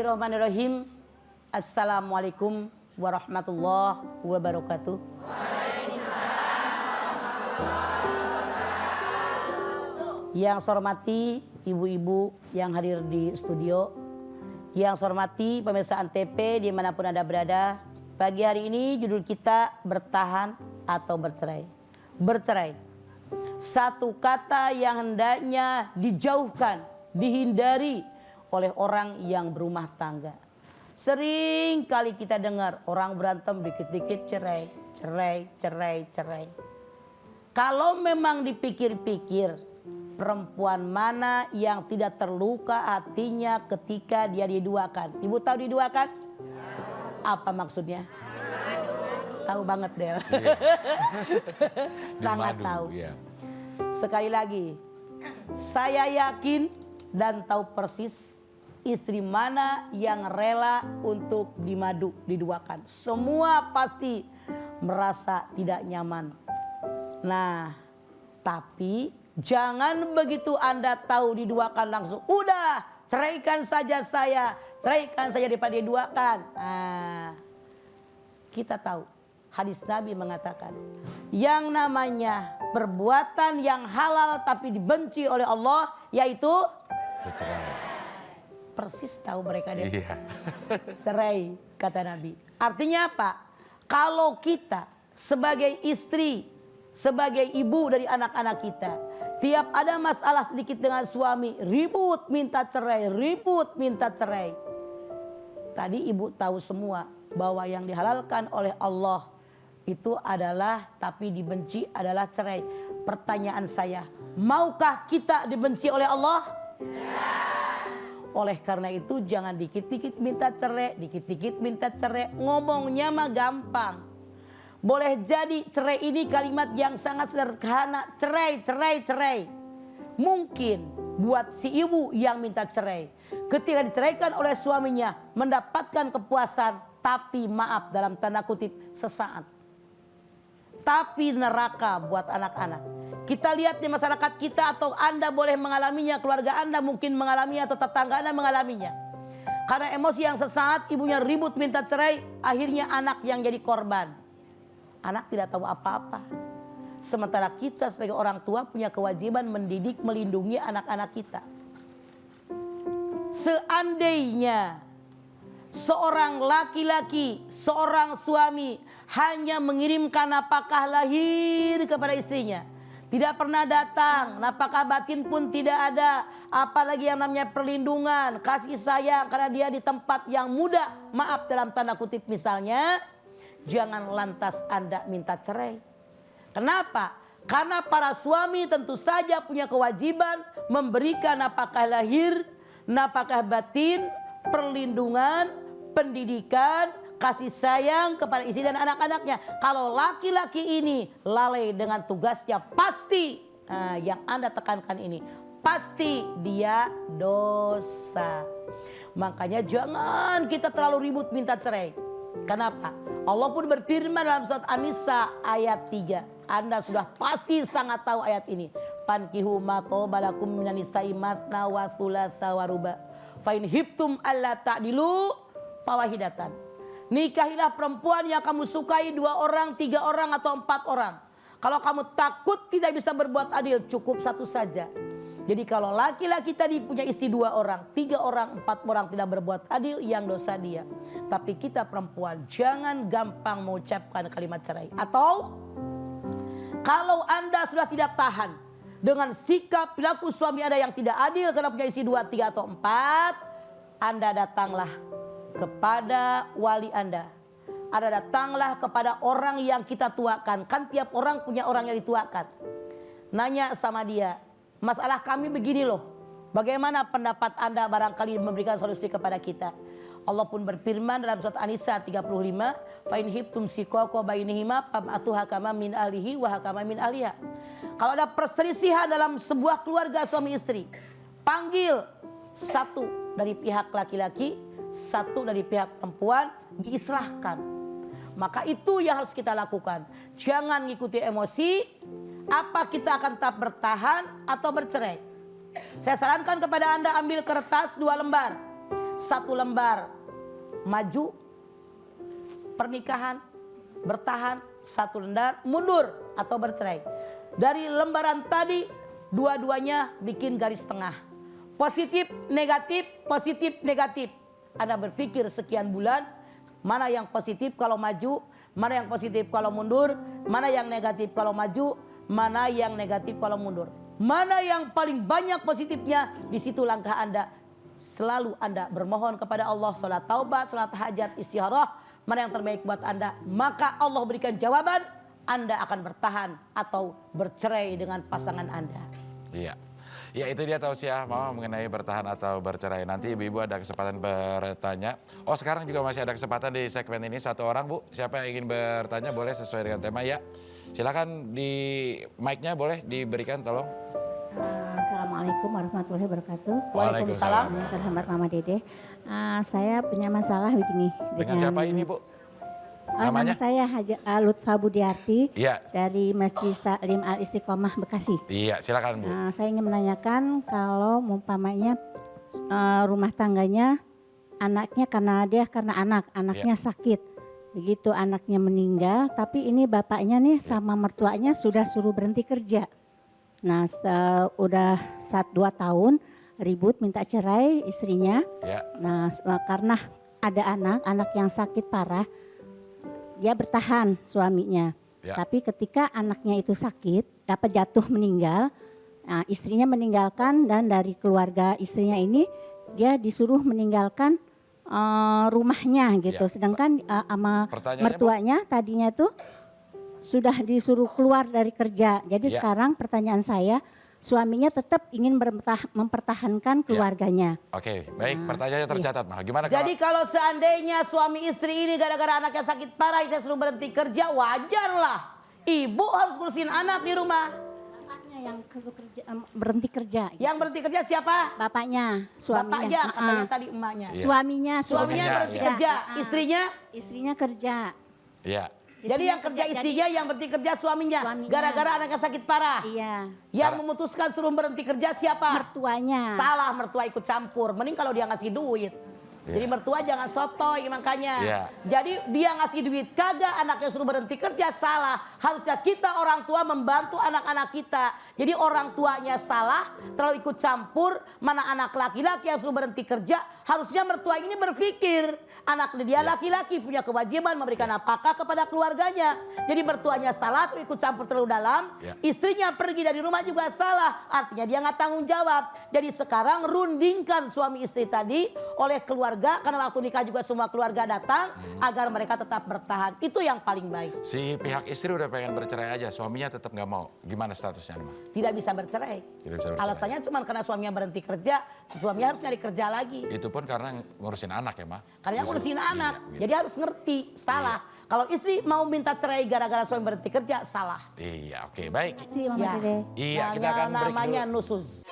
Bismillahirrahmanirrahim. Assalamualaikum warahmatullahi wabarakatuh. Yang saya hormati ibu-ibu yang hadir di studio, yang saya hormati pemirsa Antv dimanapun Anda berada. Pagi hari ini judul kita bertahan atau bercerai. Bercerai, satu kata yang hendaknya dijauhkan, dihindari oleh orang yang berumah tangga. Sering kali kita dengar orang berantem dikit-dikit cerai, cerai, cerai, cerai. Kalau memang dipikir-pikir, perempuan mana yang tidak terluka hatinya ketika dia diduakan? Ibu tahu diduakan? Apa maksudnya? Tahu banget Del. Sangat tahu. Sekali lagi, saya yakin dan tahu persis istri mana yang rela untuk dimadu, diduakan. Semua pasti merasa tidak nyaman. Nah, tapi jangan begitu Anda tahu diduakan langsung, udah ceraikan saja saya, ceraikan saja daripada diduakan. Nah, kita tahu hadis Nabi mengatakan, yang namanya perbuatan yang halal tapi dibenci oleh Allah yaitu bercerai. Persis tahu mereka deh. Iya. Cerai kata Nabi. Artinya apa? Kalau kita sebagai istri, sebagai ibu dari anak-anak kita, tiap ada masalah sedikit dengan suami, ribut minta cerai, ribut minta cerai. Tadi ibu tahu semua bahwa yang dihalalkan oleh Allah itu adalah tapi dibenci adalah cerai. Pertanyaan saya, maukah kita dibenci oleh Allah? Ya. Oleh karena itu jangan dikit-dikit minta cerai, dikit-dikit minta cerai. Ngomongnya mah gampang. Boleh jadi cerai ini kalimat yang sangat sederhana. Cerai, cerai, cerai. Mungkin buat si ibu yang minta cerai, ketika diceraikan oleh suaminya mendapatkan kepuasan, tapi maaf dalam tanda kutip sesaat. Tapi neraka buat anak-anak. Kita lihat di masyarakat kita, atau Anda boleh mengalaminya, keluarga Anda mungkin mengalaminya, atau tetangga Anda mengalaminya. Karena emosi yang sesaat, ibunya ribut minta cerai, akhirnya anak yang jadi korban. Anak tidak tahu apa-apa. Sementara kita sebagai orang tua punya kewajiban mendidik, melindungi anak-anak kita. Seandainya seorang laki-laki, seorang suami hanya mengirimkan nafkah lahir kepada istrinya, tidak pernah datang, nafkah batin pun tidak ada, apalagi yang namanya perlindungan, kasih sayang karena dia di tempat yang mudah, maaf dalam tanda kutip misalnya, jangan lantas Anda minta cerai. Kenapa? Karena para suami tentu saja punya kewajiban memberikan nafkah lahir, nafkah batin, perlindungan, pendidikan, kasih sayang kepada istri dan anak-anaknya. Kalau laki-laki ini lalai dengan tugasnya, pasti yang Anda tekankan ini, pasti dia dosa. Makanya jangan kita terlalu ribut minta cerai. Kenapa? Allah pun berfirman dalam surat An-Nisa ayat 3. Anda sudah pasti sangat tahu ayat ini. Fankihu ma tobalakum minan nisa'i masna wa thulatsa wa ruba. Fa in hibtum alla ta'dilu fawahidatan. Nikahilah perempuan yang kamu sukai, 2 orang, 3 orang atau 4 orang. Kalau kamu takut tidak bisa berbuat adil, cukup 1 saja. Jadi kalau laki-laki tadi punya istri 2 orang, 3 orang, 4 orang tidak berbuat adil, yang dosa dia. Tapi kita perempuan jangan gampang mengucapkan kalimat cerai. Atau kalau Anda sudah tidak tahan dengan sikap perilaku suami Anda yang tidak adil karena punya istri 2, 3 atau 4, Anda datanglah kepada wali Anda. Anda datanglah kepada orang yang kita tuakan. Kan tiap orang punya orang yang dituakan. Nanya sama dia, masalah kami begini loh, bagaimana pendapat Anda barangkali memberikan solusi kepada kita. Allah pun berfirman dalam surat An-Nisa 35, fa in hibtum siqaqa bainihima fab'atsu hakaman min ahlihi wa hakaman min ahliha. Kalau ada perselisihan dalam sebuah keluarga suami istri, panggil 1 dari pihak laki-laki, 1 dari pihak perempuan, diislahkan. Maka itu yang harus kita lakukan. Jangan ngikuti emosi. Apa kita akan tetap bertahan atau bercerai? Saya sarankan kepada Anda, ambil kertas 2 lembar. 1 lembar maju pernikahan, bertahan, 1 lembar mundur atau bercerai. Dari lembaran tadi dua-duanya bikin garis tengah. Positif, negatif, positif, negatif. Anda berpikir sekian bulan, mana yang positif kalau maju, mana yang positif kalau mundur, mana yang negatif kalau maju, mana yang negatif kalau mundur. Mana yang paling banyak positifnya, di situ langkah Anda. Selalu Anda bermohon kepada Allah, salat taubat, salat hajat, istikharah, mana yang terbaik buat Anda, maka Allah berikan jawaban, Anda akan bertahan atau bercerai dengan pasangan Anda. Iya. Ya itu dia tausiah Mama mengenai bertahan atau bercerai. Nanti ibu-ibu ada kesempatan bertanya. Oh sekarang juga masih ada kesempatan di segmen ini. 1 orang Bu, siapa yang ingin bertanya boleh sesuai dengan tema ya. Silakan di mic-nya boleh diberikan tolong. Assalamualaikum warahmatullahi wabarakatuh. Waalaikumsalam. Terhormat Mama Dede. Saya punya masalah begini. Dengan siapa ini Bu? Nama saya Lutfa Budiarti Iya. dari Masjid Taklim Al Istiqomah Bekasi. Iya silakan Bu. Saya ingin menanyakan kalau umpamanya rumah tangganya anaknya karena anaknya sakit. Begitu anaknya meninggal, tapi ini bapaknya nih sama mertuanya sudah suruh berhenti kerja. Nah, udah 1-2 tahun ribut minta cerai istrinya. Ya. Nah, karena ada anak yang sakit parah, dia bertahan suaminya. Ya. Tapi ketika anaknya itu sakit, jatuh meninggal, nah istrinya meninggalkan dan dari keluarga istrinya ini dia disuruh meninggalkan rumahnya gitu. Ya. Sedangkan sama mertuanya tadinya tuh sudah disuruh keluar dari kerja. Jadi Ya. sekarang pertanyaan saya, suaminya tetap ingin mempertahankan keluarganya. Oke, baik pertanyaannya tercatat Mah. Gimana Jadi kalau seandainya suami istri ini gara-gara anaknya sakit parah, saya suruh berhenti kerja, wajar lah. Ibu harus ngurusin anak di rumah. Bapaknya yang berhenti kerja. Yang berhenti kerja siapa? Bapaknya, suaminya. Bapaknya, katanya tadi emaknya. Iya. Suaminya Suaminya berhenti iya. kerja, istrinya? Istrinya kerja. Iya. Jadi yang kerja istrinya, yang berhenti kerja suaminya. Suaminya. Gara-gara anaknya sakit parah. Iya. Yang memutuskan suruh berhenti kerja siapa? Mertuanya. Salah, mertua ikut campur. Mending kalau dia ngasih duit. Iya. Jadi mertua jangan sotoy makanya. Iya. Jadi dia ngasih duit kagak, anaknya suruh berhenti kerja, salah. Harusnya kita orang tua membantu anak-anak kita. Jadi orang tuanya salah, terlalu ikut campur, mana anak laki-laki yang suruh berhenti kerja. Harusnya mertua ini berpikir, anak dia laki-laki punya kewajiban memberikan nafkah kepada keluarganya. Jadi mertuanya salah, terlalu ikut campur terlalu dalam. Istrinya pergi dari rumah juga salah, artinya dia nggak tanggung jawab. Jadi sekarang rundingkan suami istri tadi oleh keluarga, karena waktu nikah juga semua keluarga datang agar mereka tetap bertahan. Itu yang paling baik. Si pihak istri udah pengen bercerai aja, suaminya tetap nggak mau. Gimana statusnya Mah? Tidak bisa bercerai. Tidak bisa bercerai. Alasannya cuma karena suaminya berhenti kerja, suaminya harus nyari kerja lagi. Itu pun karena ngurusin anak ya Mah? Karena ngurusin anak, Iya. jadi harus ngerti, salah. Kalau istri mau minta cerai gara-gara suami berhenti kerja, salah. Iya, oke baik. Terima kasih Mama Dede. Iya, kita akan break namanya dulu. nusus.